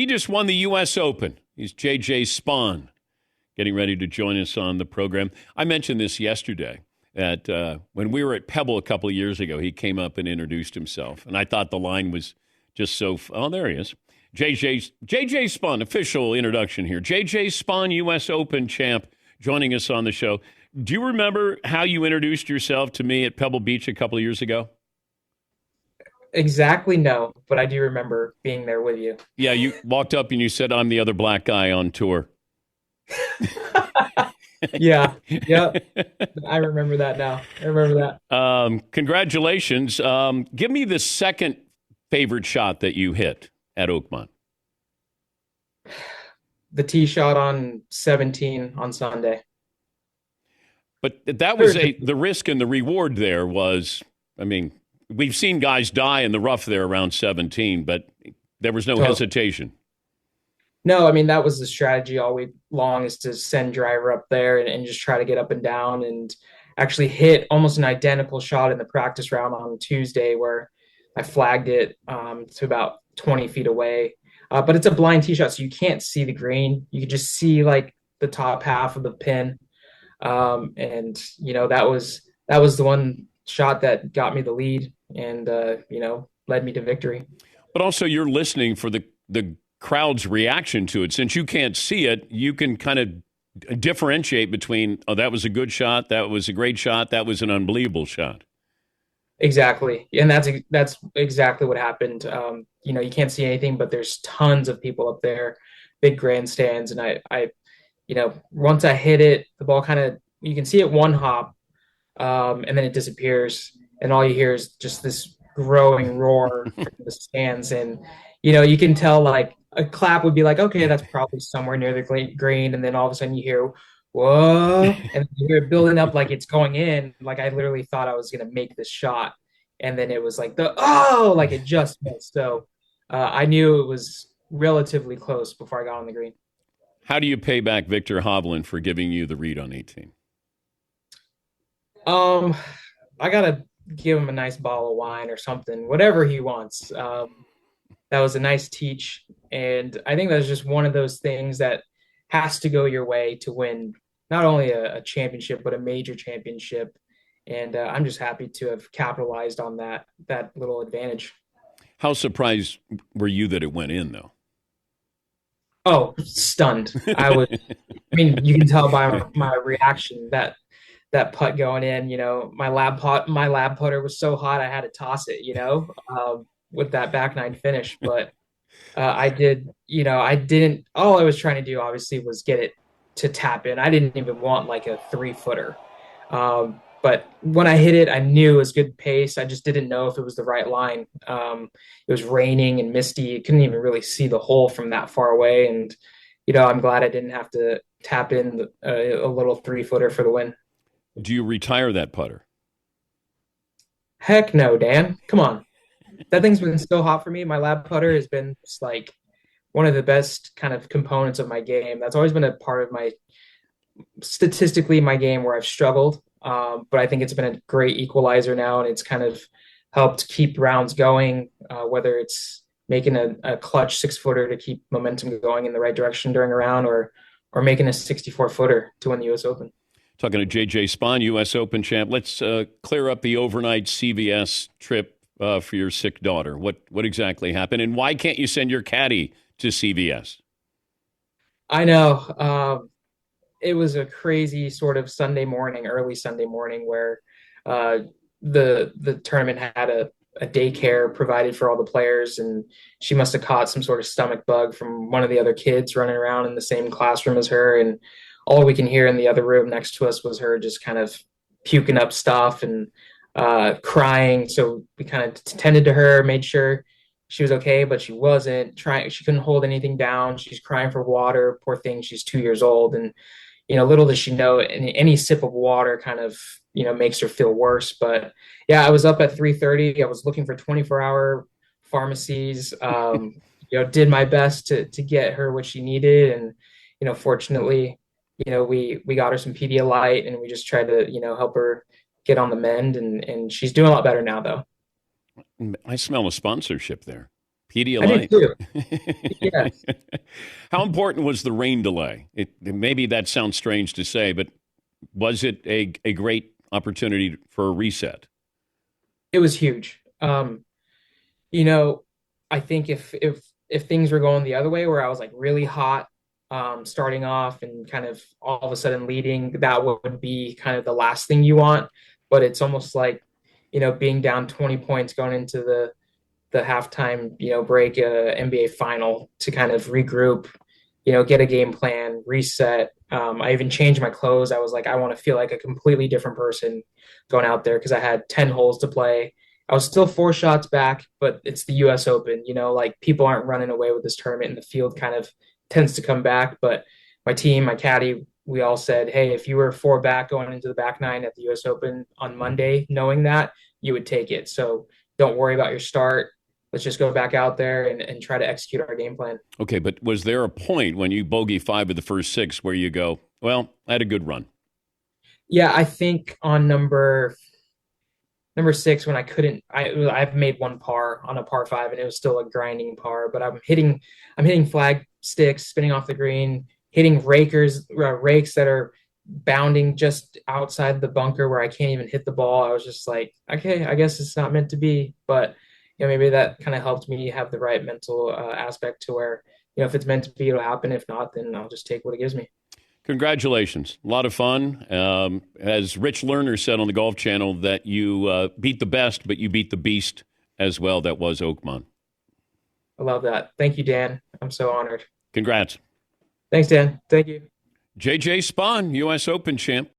He just won the U.S. Open. He's J.J. Spaun, getting ready to join us on the program. I mentioned this yesterday, that when we were at Pebble a couple of years ago, he came up and introduced himself. And I thought the line was just so, oh, there he is. J.J. Spaun, official introduction here. J.J. Spaun, U.S. Open champ, joining us on the show. Do you remember how you introduced yourself to me at Pebble Beach a couple of years ago? Exactly, no, but I do remember being there with you. Yeah, you walked up and you said, I'm the other black guy on tour. Yeah, yep. I remember that now. I remember Congratulations. Give me the second favorite shot that you hit at Oakmont. that. The tee shot on 17 on Sunday. But that was the risk and the reward there was, I mean, we've seen guys die in the rough there around 17, but there was no hesitation. No, I mean, that was the strategy all week long, is to send driver up there and just try to get up and down, and actually hit almost an identical shot in the practice round on Tuesday where I flagged it to about 20 feet away. But it's a blind tee shot, so you can't see the green. You can just see like the top half of the pin. And that was the one shot that got me the lead and led me to victory. But also you're listening for the crowd's reaction to it. Since you can't see it, you can kind of differentiate between, oh, that was a good shot, that was a great shot, that was an unbelievable shot. Exactly. And that's exactly what happened. You can't see anything, but there's tons of people up there, big grandstands. And once I hit it, the ball you can see it one hop, and then it disappears. And all you hear is just this growing roar from the stands. And, you can tell like a clap would be like, okay, that's probably somewhere near the green. And then all of a sudden you hear, whoa, and you're building up like it's going in. Like I literally thought I was going to make this shot. And then it was like like it just missed. So I knew it was relatively close before I got on the green. How do you pay back Victor Hoblin for giving you the read on 18? I gotta give him a nice bottle of wine or something, whatever he wants. That was a nice teach, and I think that's just one of those things that has to go your way to win not only a championship but a major championship. And I'm just happy to have capitalized on that little advantage. How surprised were you that it went in, though? Oh, stunned! I was. I mean, you can tell by my reaction that putt going in. My lab putter was so hot I had to toss it. With that back nine finish, but I did. I didn't. All I was trying to do, obviously, was get it to tap in. I didn't even want like a 3-footer. But when I hit it, I knew it was good pace. I just didn't know if it was the right line. It was raining and misty. You couldn't even really see the hole from that far away. And, I'm glad I didn't have to tap in a little 3-footer for the win. Do you retire that putter? Heck no, Dan. Come on. That thing's been so hot for me. My lab putter has been just like one of the best kind of components of my game. That's always been a part of statistically, my game where I've struggled. But I think it's been a great equalizer now, and it's kind of helped keep rounds going, whether it's making a clutch 6-footer to keep momentum going in the right direction during a round, or making a 64-footer to win the U.S. Open. Talking to J.J. Spaun, U.S. Open champ. Let's clear up the overnight CVS trip for your sick daughter. What exactly happened, and why can't you send your caddy to CVS? I know. It was a crazy sort of early Sunday morning, where the tournament had a daycare provided for all the players, and she must have caught some sort of stomach bug from one of the other kids running around in the same classroom as her. And all we can hear in the other room next to us was her just kind of puking up stuff and crying. So we kind of tended to her, made sure she was okay, but she wasn't trying. She couldn't hold anything down. She's crying for water. Poor thing. She's 2 years old. And, little does she know, any sip of water kind of, makes her feel worse. But yeah, I was up at 3:30. I was looking for 24-hour pharmacies, did my best to get her what she needed. And, fortunately, we got her some Pedialyte, and we just tried to, help her get on the mend. And she's doing a lot better now, though. I smell a sponsorship there. I do Pedialyte. too. Yes. How important was the rain delay? Maybe that sounds strange to say, but was it a great opportunity for a reset? It was huge. You know, I think if things were going the other way, where I was like really hot, starting off and kind of all of a sudden leading, that would be kind of the last thing you want. But it's almost like, being down 20 points going into the halftime, break, NBA final to kind of regroup, get a game plan, reset. I even changed my clothes. I was like, I want to feel like a completely different person going out there because I had 10 holes to play. I was still 4 shots back, but it's the US Open, like people aren't running away with this tournament and the field kind of tends to come back. But my team, my caddy, we all said, hey, if you were 4 back going into the back nine at the US Open on Monday, knowing that, you would take it. So don't worry about your start. Let's just go back out there and try to execute our game plan. Okay, but was there a point when you bogey 5 of the first 6 where you go, well, I had a good run? Yeah, I think on number 6 when I couldn't, I've made one par on a par 5 and it was still a grinding par, but I'm hitting flag sticks, spinning off the green, hitting rakes that are bounding just outside the bunker where I can't even hit the ball. I was just like, okay, I guess it's not meant to be, but maybe that kind of helped me have the right mental aspect to where, if it's meant to be, it'll happen. If not, then I'll just take what it gives me. Congratulations. A lot of fun. As Rich Lerner said on the Golf Channel, that you beat the best, but you beat the beast as well. That was Oakmont. I love that. Thank you, Dan. I'm so honored. Congrats. Thanks, Dan. Thank you. JJ Spaun, U.S. Open champ.